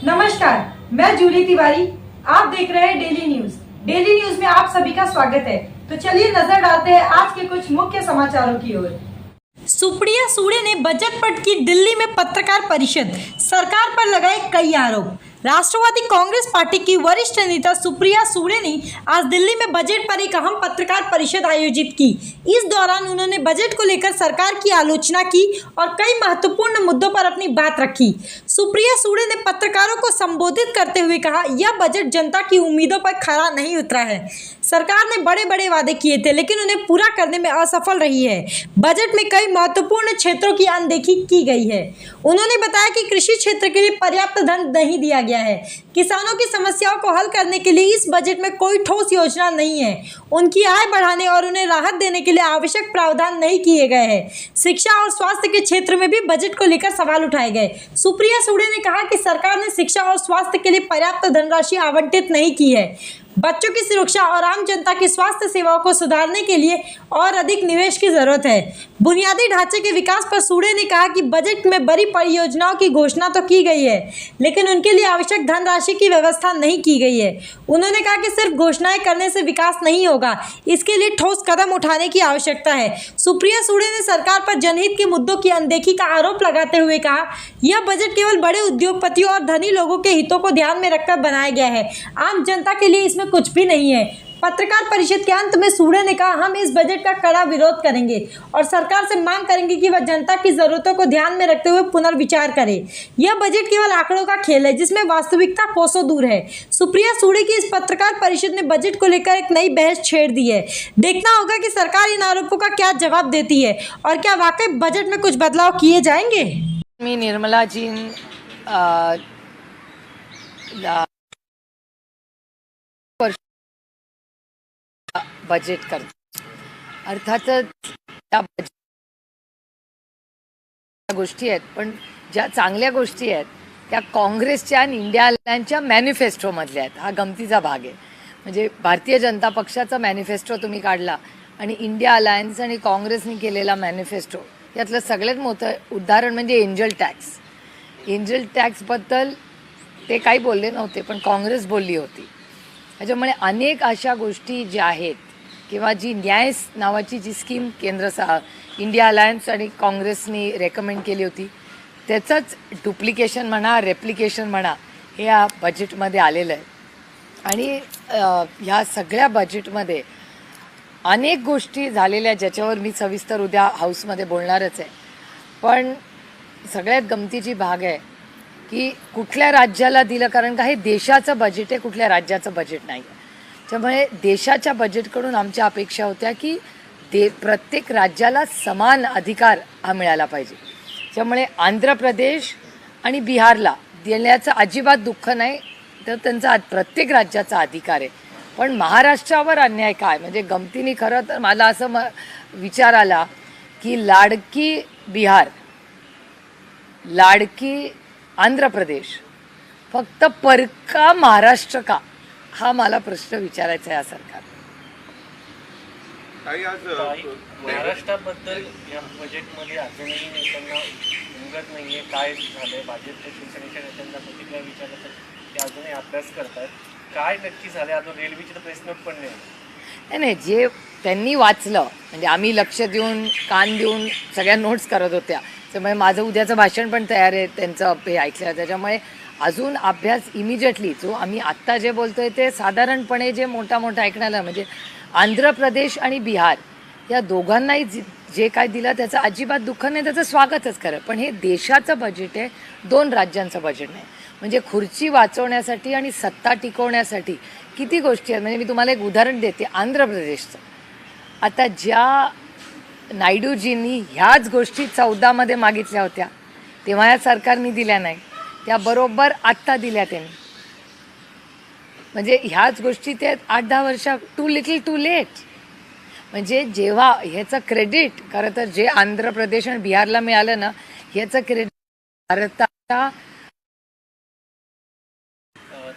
नमस्कार, मैं जूली तिवारी। आप देख रहे हैं डेली न्यूज। डेली न्यूज में आप सभी का स्वागत है। तो चलिए नजर डालते हैं आज के कुछ मुख्य समाचारों की ओर। सुप्रिया सुळे ने बजट पर की दिल्ली में पत्रकार परिषद, सरकार पर लगाए कई आरोप। राष्ट्रवादी कांग्रेस पार्टी की वरिष्ठ नेता सुप्रिया सुळे ने आज दिल्ली में बजट पर एक अहम पत्रकार परिषद आयोजित की। इस दौरान उन्होंने बजट को लेकर सरकार की आलोचना की और कई महत्वपूर्ण मुद्दों पर अपनी बात रखी। सुप्रिया सुळे ने पत्रकारों को संबोधित करते हुए कहा, यह बजट जनता की उम्मीदों पर खरा नहीं उतरा है। सरकार ने बड़े बड़े वादे किए थे, लेकिन उन्हें पूरा करने में असफल रही है। बजट में कई महत्वपूर्ण क्षेत्रों की अनदेखी की गई है। उन्होंने बताया कि कृषि क्षेत्र के लिए पर्याप्त धन नहीं दिया गया है। किसानों की समस्याओं को हल करने के लिए इस बजट में कोई ठोस योजना नहीं है। उनकी आय बढ़ाने और उन्हें राहत देने के लिए आवश्यक प्रावधान नहीं किए गए हैं। शिक्षा और स्वास्थ्य के क्षेत्र में भी बजट को लेकर सवाल उठाए गए। सुप्रिया सुळे ने कहा कि सरकार ने शिक्षा और स्वास्थ्य के लिए पर्याप्त धनराशि आवंटित नहीं की है। बच्चों की सुरक्षा और आम जनता की स्वास्थ्य सेवाओं को सुधारने के लिए और अधिक निवेश की जरूरत है। बुनियादी ढांचे के विकास पर सुळे ने कहा कि बजट में बड़ी परियोजनाओं की घोषणा तो की गई है, लेकिन उनके लिए आवश्यक धनराशि की व्यवस्था नहीं की गई है। उन्होंने कहा कि सिर्फ घोषणाएं करने से विकास नहीं होगा, इसके लिए ठोस कदम उठाने की आवश्यकता है। सुप्रिया सुळे ने सरकार पर जनहित के मुद्दों की अनदेखी का आरोप लगाते हुए कहा, यह बजट केवल बड़े उद्योगपतियों और धनी लोगों के हितों को ध्यान में रखकर बनाया गया है। आम जनता के लिए इसमें कुछ भी नहीं है। पत्रकार परिषद के अंत में सुळे ने कहा, हम इस बजट का कड़ा विरोध करेंगे और सरकार से मांग करेंगे कि वह जनता की जरूरतों को ध्यान में रखते हुए पुनर्विचार करे। यह बजट केवल आंकड़ों का खेल है, जिसमें वास्तविकता कोसों दूर है। सुप्रिया सुळे की इस पत्रकार परिषद ने बजट को लेकर एक नई बहस छेड़ दी है। देखना होगा कि सरकार इन आरोपों का क्या जवाब देती है और क्या वाकई बजट में कुछ बदलाव किए जाएंगे। मी निर्मला जी बजेट करते अर्थातच त्या बजेट गोष्टी आहेत, पण ज्या चांगल्या गोष्टी आहेत त्या काँग्रेसच्या आणि इंडिया अलायन्सच्या मॅनिफेस्टोमधल्या आहेत. हा गमतीचा भाग आहे. म्हणजे भारतीय जनता पक्षाचा मॅनिफेस्टो तुम्ही काढला आणि इंडिया अलायन्स आणि काँग्रेसने केलेला मॅनिफेस्टो यातलं सगळ्यात मोठं उदाहरण म्हणजे एंजल टॅक्स. एंजल टॅक्सबद्दल ते काही बोलले नव्हते, पण काँग्रेस बोलली होती. त्याच्यामुळे अनेक अशा गोष्टी ज्या आहेत किंवा जी न्याय नावाची जी स्कीम इंडिया अलायन्स आणि काँग्रेसने रेकमेंड केली होती, त्याचंच डुप्लिकेशन म्हणा, रेप्लिकेशन म्हणा, हे या बजेटमध्ये आलेलं आहे. आणि ह्या सगळ्या बजेटमध्ये अनेक गोष्टी झालेल्या, ज्याच्यावर मी सविस्तर उद्या हाऊसमध्ये बोलणारच आहे. पण सगळ्यात गमतीची भाग आहे की कुठल्या राज्याला दिलं, कारण का हे देशाचं बजेट आहे, कुठल्या राज्याचं बजेट नाही आहे. त्यामुळे देशाच्या बजेटकडून आमच्या अपेक्षा होत्या की प्रत्येक राज्याला समान अधिकार हा मिळाला पाहिजे. त्यामुळे आंध्र प्रदेश आणि बिहारला देण्याचं अजिबात दुःख नाही, तर त्यांचा प्रत्येक राज्याचा अधिकार आहे. पण महाराष्ट्रावर अन्याय काय, म्हणजे गमतीने खरं तर मला असं विचार आला की लाडकी बिहार, लाडकी आंध्र प्रदेश, फक्त परका महाराष्ट्र का, हा मला प्रश्न विचारायचा आहे या सरकार. महाराष्ट्राबद्दल या बजेटमध्ये अजूनही नेत्यांना उमगत नाहीये. काय झालंय, भाजपच्या शिवसेनेच्या नेत्यांना प्रतिक्रिया विचारलं तर ते अजूनही अभ्यास करतात. काय नक्की झालंय अजून? रेल्वेची तर प्रेस नोट पण नाही. नाही, जे त्यांनी वाचलं, म्हणजे आम्ही लक्ष देऊन कान देऊन सगळ्या नोट्स करत होत्या, त्यामुळे माझं उद्याचं भाषण पण तयार आहे त्यांचं हे ऐकलं. त्याच्यामुळे अजून अभ्यास इमिजिएटली जो आम्ही आत्ता जे बोलतोय ते साधारणपणे जे मोठा ऐकण्याला, म्हणजे आंध्र प्रदेश आणि बिहार या दोघांनाही जे काय दिलं त्याचं अजिबात दुःख नाही, त्याचं स्वागतच करा. पण हे देशाचं बजेट आहे, दोन राज्यांचं बजेट नाही. म्हणजे खुर्ची वाचवण्यासाठी आणि सत्ता टिकवण्यासाठी किती गोष्टी आहेत. म्हणजे मी तुम्हाला एक उदाहरण देते आंध्र प्रदेशचं. आता ज्या नायडूजींनी ह्याच गोष्टी 14मध्ये मागितल्या होत्या, तेव्हा या सरकारने दिल्या नाही, त्या बरोबर आत्ता दिल्या त्यांनी. म्हणजे ह्याच गोष्टी ते 8-10 वर्ष टू लिटल टू लेट. म्हणजे जेव्हा ह्याचं क्रेडिट खरं तर जे आंध्र प्रदेश आणि बिहारला मिळालं ना, ह्याचं क्रेडिट भारताच्या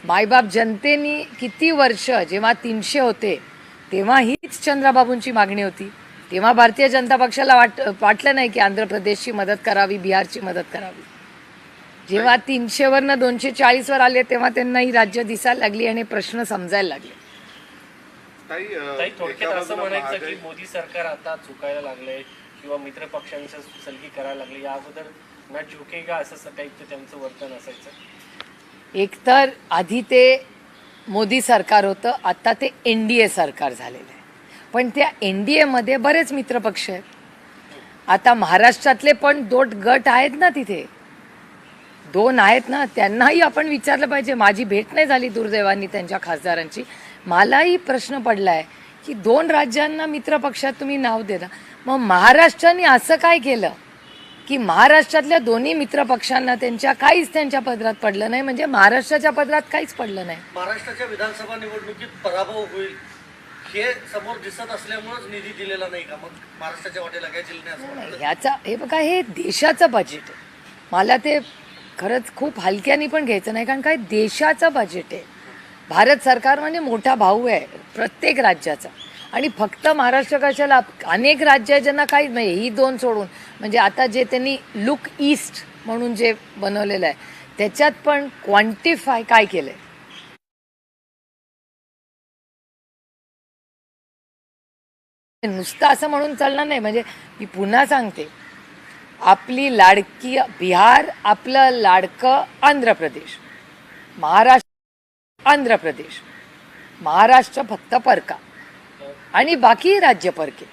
मायबाप जनतेनी किती वर्ष, जेव्हा 300 होते तेव्हा हीच चंद्राबाबूंची मागणी होती. तेव्हा भारतीय जनता पक्षाला वाटलं नाही की आंध्र प्रदेशची मदत करावी, बिहारची मदत करावी. जेव्हा 300वरनं 240वर आले तेव्हा त्यांना ही राज्य दिसायला लागली आणि प्रश्न समजायला लागले. ताई थोडक्यात असं म्हणायचं की मोदी सरकार आता चुकायला लागलंय किंवा मित्र पक्षांचं सलगी करायला लागले, या अगोदर ना झुकेगा असं टाईपचं त्यांचं वर्तन असायचं. एकतर आधी ते मोदी सरकार होतं, आता ते NDA सरकार झालेलं आहे. पण त्या NDA मध्ये बरेच मित्रपक्ष आहेत. आता महाराष्ट्रातले पण 2 गट आहेत ना, तिथे 2 आहेत ना, त्यांनाही आपण विचारलं पाहिजे. माझी भेट नाही झाली दुर्दैवानी त्यांच्या खासदारांची. मलाही प्रश्न पडलाय की 2 राज्यांना मित्रपक्षात तुम्ही नाव देता, मग महाराष्ट्राने असं काय केलं की महाराष्ट्रातल्या दोन्ही मित्रपक्षांना काहीच त्यांच्या पदरात पडलं नाही, म्हणजे महाराष्ट्राच्या पदरात काहीच पडलं नाही. महाराष्ट्राच्या विधानसभा निवडणुकीत पराभव होईल हे समोर दिसत असल्यामुळेच निधी दिलेला नाही का? मग महाराष्ट्राच्या वाटेला काय दिलं नाही असं वाटतं? ह्याचा हे बघा, हे देशाचं बजेट आहे. मला ते खरंच खूप हलक्याने पण घ्यायचं नाही, कारण काय देशाचं बजेट आहे. भारत सरकार म्हणजे मोठा भाऊ आहे प्रत्येक राज्याचा. आणि फक्त महाराष्ट्र कशाला, अनेक राज्य ज्यांना काहीच नाही. ही 2 सोडून म्हणजे आता जे त्यांनी लुक ईस्ट म्हणून जे बनवलेलं आहे त्याच्यात पण क्वांटिफाय काय केलंय. नुसतं असं म्हणून चालणार नाही. म्हणजे मी पुन्हा सांगते, आपली लाडकी बिहार, आपलं लाडकं आंध्र प्रदेश, महाराष्ट्र फक्त परका आणि बाकी राज्य परके.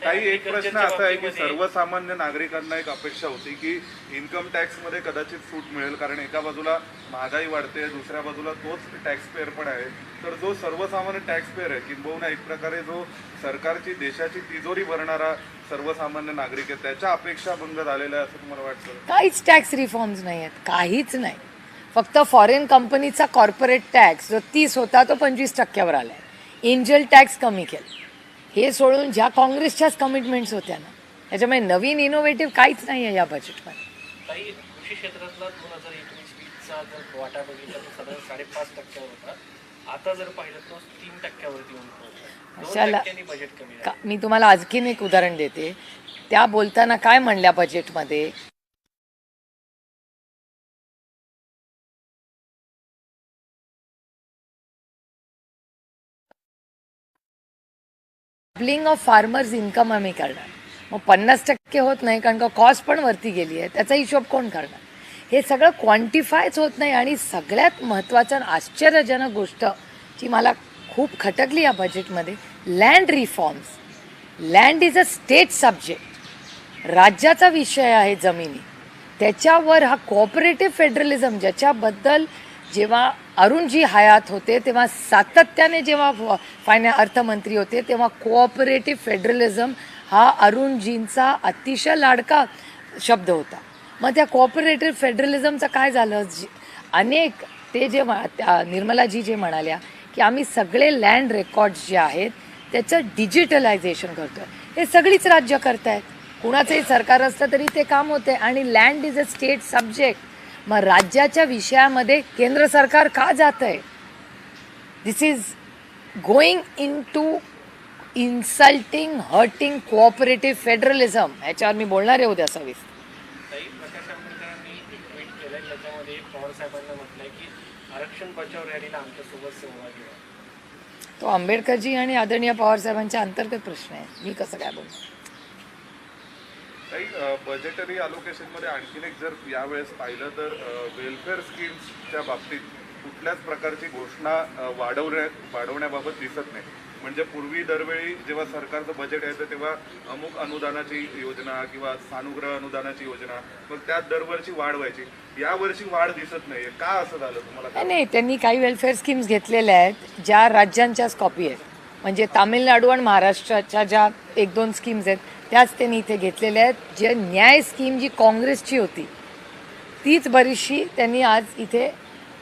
काही एक प्रश्न असा आहे की सर्वसामान्य नागरिकांना एक अपेक्षा होती की इन्कम टॅक्स मध्ये कदाचित सूट मिळेल, कारण एका बाजूला महागाई वाढते, दुसऱ्या बाजूला तोच टॅक्स पेअर पण आहे. तर जो सर्वसामान्य टॅक्स पेअर आहे, किंबहुना एक प्रकारे जो सरकारची देशाची तिजोरी भरणारा सर्वसामान्य नागरिक आहे, त्याच्या अपेक्षा भंग झालेल्या आहे असं तुम्हाला वाटतं? काहीच टॅक्स रिफॉर्म्स नाही आहेत, काहीच नाही. फक्त फॉरेन कंपनीचा कॉर्पोरेट टॅक्स जो 30 होता तो 25% आलाय. एंजल टॅक्स कमी केला. हे सोडून ज्या काँग्रेसच्याच कमिटमेंट्स होत्या ना, त्याच्यामुळे नवीन इनोव्हेटिव्ह काहीच नाही आहे या बजेटमध्ये. ताई, कृषी क्षेत्रातला 2019-20चा जर वाटा बघितला तर साधारण 5.5% होता. आता जर पाहिलं तर 3%वरती येऊन पोहोचला. अशाला 2% बजेट कमी आहे. मी तुम्हाला आणखीन एक उदाहरण देते. त्या बोलताना काय म्हणल्या बजेटमध्ये, डबलिंग ऑफ फार्मर्स इन्कम आम्ही करणार. मग 50% होत नाही, कारण का कॉस्ट पण वरती गेली आहे. त्याचा हिशोब कोण करणार? हे सगळं क्वांटिफायच होत नाही. आणि सगळ्यात महत्त्वाचं आश्चर्यजनक गोष्ट जी मला खूप खटकली या बजेटमध्ये, land reforms. Land is a state subject, राज्याचा विषय आहे जमिनी. त्याच्यावर हा कोऑपरेटिव्ह फेडरलिझम, ज्याच्याबद्दल जेव्हा अरुणजी हयात होते तेव्हा सातत्याने, जेव्हा अर्थमंत्री होते तेव्हा कोऑपरेटिव्ह फेडरलिझम हा अरुणजींचा अतिशय लाडका शब्द होता. मग त्या कोऑपरेटिव्ह फेडरलिझमचं काय झालं? अनेक ते जे निर्मलाजी जे म्हणाल्या की आम्ही सगळे लँड रेकॉर्ड्स जे आहेत त्याचं डिजिटलायझेशन करतोय, हे सगळीच राज्य करतायत. कुणाचंही सरकार असतं तरी ते काम होते. आणि land is a state subject. मग राज्याच्या विषयामध्ये केंद्र सरकार का जात आहे? This is going in to insulting, hurting cooperative federalism. ह्याच्यावर मी बोलणार आहे उद्या सविस्तर. ताई, प्रकाश आंबेडकरांनी एक ट्विट केलंय, त्याच्यामध्ये पवार साहेबांना म्हटलंय की आरक्षण बचाव रॅलीला आमच्यासोबत सहभागी व्हा. तो आंबेडकरजी आणि आदरणीय पवार साहेबांच्या अंतर्गत प्रश्न आहे, मी कसं काय बोलतो? काही बजेटरी अलोकेशनमध्ये आणखीन एक जर यावेळेस पाहिलं तर वेलफेअर स्कीम्सच्या बाबतीत कुठल्याच प्रकारची घोषणा वाढवण्याबाबत दिसत नाही. म्हणजे पूर्वी दरवेळी जेव्हा सरकारचं बजेट यायचं तेव्हा अमुक अनुदानाची योजना किंवा सानुग्रह अनुदानाची योजना, मग त्यात दरवर्षी वाढ व्हायची. यावर्षी वाढ दिसत नाहीये, का असं झालं तुम्हाला? नाही, त्यांनी काही वेलफेअर स्कीम्स घेतलेल्या आहेत ज्या राज्यांच्याच कॉपी आहेत. म्हणजे तामिळनाडू आणि महाराष्ट्राच्या ज्या 1-2 स्कीम्स आहेत त्याच त्यांनी इथे घेतलेल्या आहेत. जे न्याय स्कीम जी काँग्रेसची होती तीच बरीचशी त्यांनी आज इथे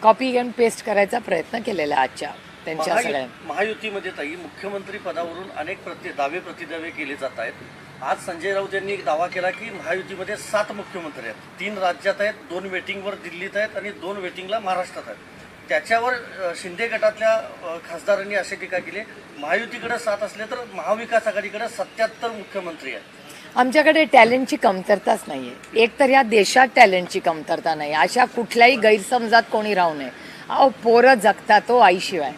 कॉपी अँड पेस्ट करायचा प्रयत्न केलेला आहे आजच्या त्यांच्या सगळ्या महायुतीमध्ये. ताई, मुख्यमंत्री पदावरून अनेक दावे प्रतिदावे केले जात आहेत. आज संजय राऊत यांनी एक दावा केला की महायुतीमध्ये 7 मुख्यमंत्री आहेत, 3 राज्यात आहेत, 2 वेटिंगवर दिल्लीत आहेत आणि 2 वेटिंगला महाराष्ट्रात आहेत. त्याच्यावर शिंदे गटातल्या खासदारांनी अशी टीका केली, महायुतीकडे 7 असले तर महाविकास आघाडीकडे 77 मुख्यमंत्री आहेत. आमच्याकडे टॅलेंटची कमतरताच नाही आहे. एक तर या देशात टॅलेंटची कमतरता नाही, अशा कुठल्याही गैरसमजात कोणी राहू नये. अहो पोरं जगतात तो आईशिवाय.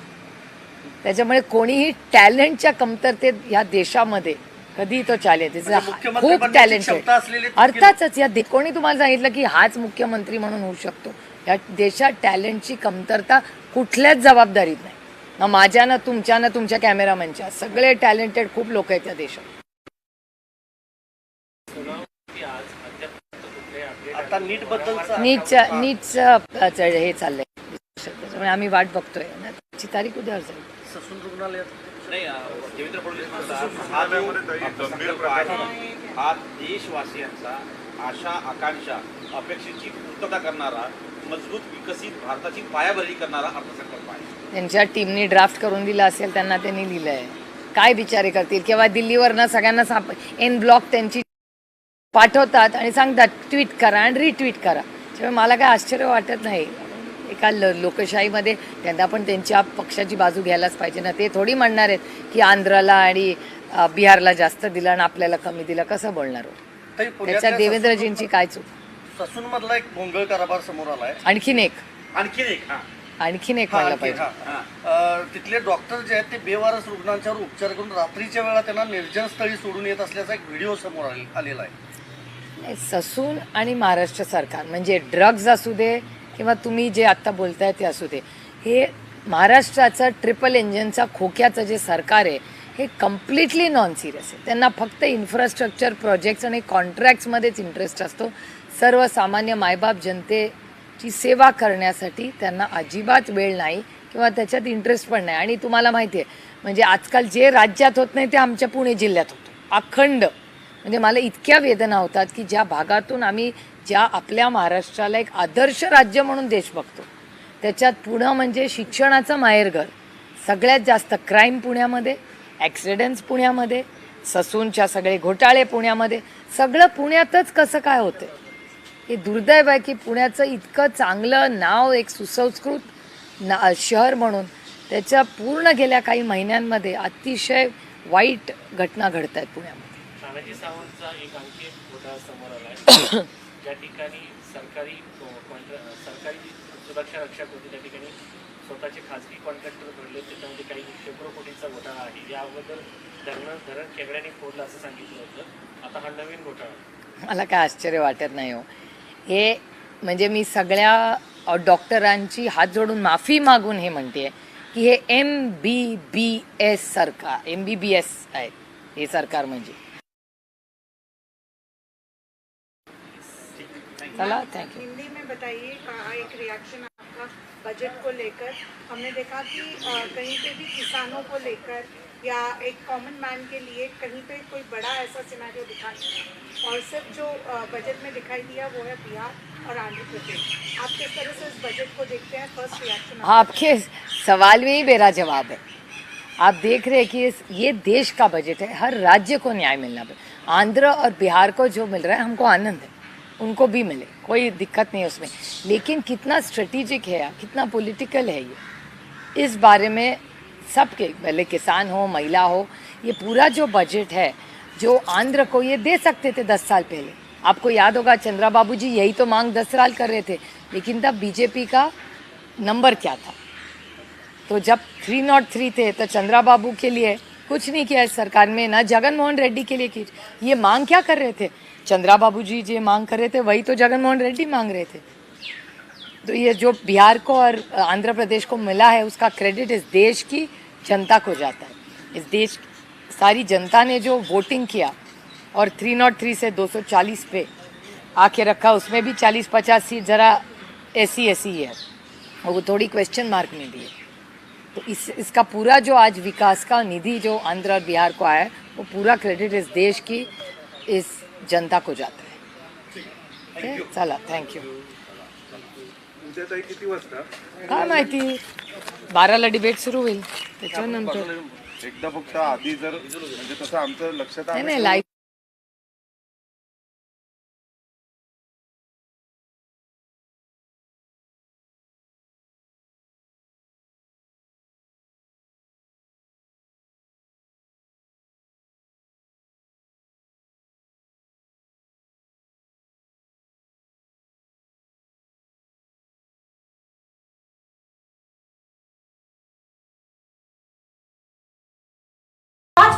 त्याच्यामुळे कोणीही टॅलेंटच्या कमतरतेत या देशामध्ये कधी तो चालेल. म्हणजे मुख्यमंत्री खूप बनण्याची टॅलेंट क्षमता असलेले तितके अर्थातच कोणी तुम्हाला सांगितलं की हाच मुख्यमंत्री म्हणून होऊ शकतो. या देशात टॅलेंटची कमतरता कुठल्याच जबाबदारीत नाही. ना माझ्या ना तुमच्या ना तुमच्या कॅमेरामॅनच्या. सगळे टॅलेंटेड खूप लोक आहेत या देशात. आता नीट बद्दलचा नीटचं हे चाललंय. त्याच्यामुळे आम्ही वाट बघतोय. त्याची तारीख उद्यावर जाईल. ससून रुग्णालयात देवेंद्र फडणवीस म्हणतात हा जो अर्थसंकल्प आहे हा देशवासियांचा आशा आकांक्षा अपेक्षेची पूर्तता करणारा मजबूत विकसित भारताची पायाभरणी करणारा अर्थसंकल्प आहे. त्यांच्या टीमनी ड्राफ्ट करून दिला असेल, त्यांना त्यांनी लिहिलंय. काय बिचारे करतील? किंवा दिल्लीवरनं सगळ्यांना एन ब्लॉक त्यांची पाठवतात आणि सांगतात ट्विट करा आणि रिट्विट करा. त्यामुळे मला काय आश्चर्य वाटत नाही. एका लोकशाहीमध्ये त्यांना पण त्यांच्या पक्षाची बाजू घ्यायलाच पाहिजे ना. ते थोडी म्हणणार आहेत की आंध्राला आणि बिहारला जास्त दिलं आणि आपल्याला कमी दिलं. कसं बोलणार हो? त्याच्यात देवेंद्रजींची काय चूक? ससून मधला एक भोंगळ कारभार समोर आलाय. आणखीन एक हा, व्हायला आणखी, पाहिजे. तिथले डॉक्टर जे आहेत ते बेवारस रुग्णांच्यावर उपचार करून रात्रीच्या वेळा त्यांना निर्जन स्थळी सोडून येत असल्याचा एक व्हिडिओ समोर आलेला आहे. ससून आणि महाराष्ट्र सरकार म्हणजे ड्रग्ज असू दे किंवा तुम्ही जे आत्ता बोलताय ते असू दे, हे महाराष्ट्राचं ट्रिपल इंजिनचा खोक्याचं जे सरकार आहे हे कम्प्लिटली नॉन सिरियस आहे. त्यांना फक्त इन्फ्रास्ट्रक्चर प्रोजेक्ट्स आणि कॉन्ट्रॅक्ट्समध्येच इंटरेस्ट असतो. सर्वसामान्य मायबाप जनतेची सेवा करण्यासाठी त्यांना अजिबात वेळ नाही किंवा त्याच्यात इंटरेस्ट पण नाही. आणि तुम्हाला माहिती आहे म्हणजे आजकाल जे राज्यात होत नाही ते आमच्या पुणे जिल्ह्यात होतं अखंड. म्हणजे मला इतक्या वेदना होतात की ज्या भागातून आम्ही ज्या आपल्या महाराष्ट्राला एक आदर्श राज्य म्हणून देश बघतो त्याच्यात पुणं म्हणजे शिक्षणाचं माहेरघर. सगळ्यात जास्त क्राईम पुण्यामध्ये, ॲक्सिडेंट्स पुण्यामध्ये, ससूनच्या सगळे घोटाळे पुण्यामध्ये, सगळं पुण्यातच कसं काय होतं? हे दुर्दैव आहे की पुण्याचं इतकं चांगलं नाव एक सुसंस्कृत शहर म्हणून त्याच्या पूर्ण गेल्या काही महिन्यांमध्ये अतिशय वाईट घटना घडत आहेत पुण्यामध्ये. तानाजी सावंतचा एक आणखी एक घोटाळा समोर आलाय. ज्या ठिकाणी सरकारी सुरक्षा रक्षक होते त्या ठिकाणी स्वतःचे खाजगी कॉन्ट्रॅक्टर भरले. त्याच्यामध्ये काही शेकडो कोटींचा घोटाळा आहे. या अगोदर धरण खेकड्याने फोडलं असं सांगितलं होतं. आता हा नवीन घोटाळा. मला काय आश्चर्य वाटत नाही हो. हे म्हणजे मी सगळ्या डॉक्टरांची हात जोडून माफी मागून हे म्हणते की हे MBBS सरकार, MBBS आहे हे सरकार म्हणजे. चला थँक्यू. हिंदी में बताइए कहा एक रिएक्शन आपका बजट को लेकर. हमने देखा कि कहीं पे भी किसानों को लेकर या एक कॉमन मैन के लिए कहीं पे कोई बड़ा ऐसा सिनेरियो दिखा नहीं और सिर्फ जो बजट में दिखाई दिया वो है बिहार और आंध्र प्रदेश. आप किस तरह से इस बजट को देखते हैं? फर्स्ट रिएक्शन आपके सवाल में ही मेरा जवाब है. आप देख रहे हैं कि ये देश का बजट है, हर राज्य को न्याय मिलना चाहिए. आंध्र और बिहार को जो मिल रहा है हमको आनंद है, उनको भी मिले, कोई दिक्कत नहीं है उसमें. लेकिन कितना स्ट्रेटेजिक है, कितना पॉलिटिकल है ये, इस बारे में सबके, पहले किसान हो महिला हो, ये पूरा जो बजट है जो आंध्र को ये दे सकते थे 10 साल पहले. आपको याद होगा चंद्रा बाबू जी यही तो मांग 10 साल कर रहे थे. लेकिन तब बीजेपी का नंबर क्या था? तो जब 303 थे तो चंद्रा बाबू के लिए कुछ नहीं किया इस सरकार में, ना जगन मोहन रेड्डी के लिए की. ये मांग क्या कर रहे थे? चंद्रा बाबू जी जो मांग कर रहे थे वही तो जगन मोहन रेड्डी मांग रहे थे. तो ये जो बिहार को और आंध्र प्रदेश को मिला है उसका क्रेडिट इस देश की जनता को जाता है. इस देश सारी जनता ने जो वोटिंग किया और 303 से 240 पे आके रखा, उसमें भी 40-50 सीट ज़रा ऐसी है और वो थोड़ी क्वेश्चन मार्क में भी है. तो इसका पूरा जो आज विकास का निधि जो आंध्र और बिहार को आया है वो पूरा क्रेडिट इस देश की इस जनता को जाता है. चला थँक्यू. उद्या ताई किती वाजता? काय माहिती 12ला डिबेट सुरू होईल त्याच्यानंतर. एकदा फक्त आधी जर म्हणजे तसं आमचं लक्षात आलं नाही लाईव्ह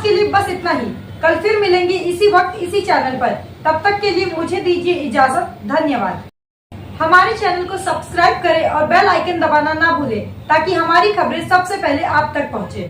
के लिए बस इतना ही। कल फिर मिलेंगे इसी वक्त इसी चैनल पर। तब तक के लिए मुझे दीजिए इजाजत। धन्यवाद। हमारे चैनल को सब्सक्राइब करें और बेल आइकन दबाना ना भूलें ताकि हमारी खबरें सबसे पहले आप तक पहुंचे।